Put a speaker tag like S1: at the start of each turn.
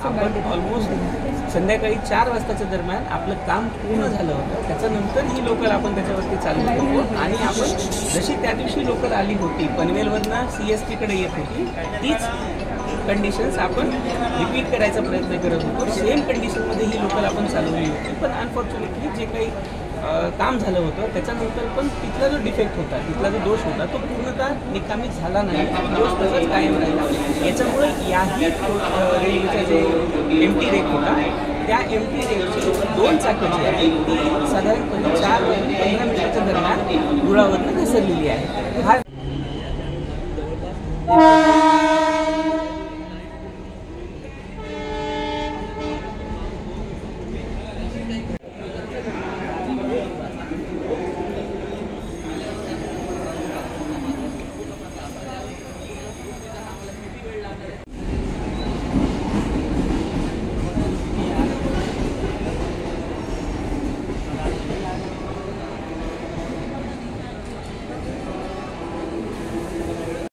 S1: आपण ऑलमोस्ट संध्याकाळी 4 वाजताच्या दरम्यान आपलं काम पूर्ण झालं होतं. त्याच्यानंतर ही लोकल आपण त्याच्यावरती चालू होतो आणि आपण जशी त्या दिवशी लोकल आली होती पनवेलवरनं CSTकडे येत होती तीच कंडिशन्स आपण रिपीट करायचा प्रयत्न करत होतो. सेम कंडिशनमध्ये ही लोकल आपण चालवली होती. पण अनफॉर्च्युनेटली जे काही काम झालं होतं त्याच्यानंतर पण तिथला जो डिफेक्ट होता, तिथला जो दोष होता तो पूर्णतः निकामी झाला नाही. दोष तसाच कायम राहिला. याच्यामुळे याही रेल्वेचा जो एमटी रेक होता त्या एमटी रेकची 2 चाकं जी आहेत ती साधारणपणे 4 ते 15 मिनिटाच्या दरम्यान रुळावरनं घसरलेली आहे. हा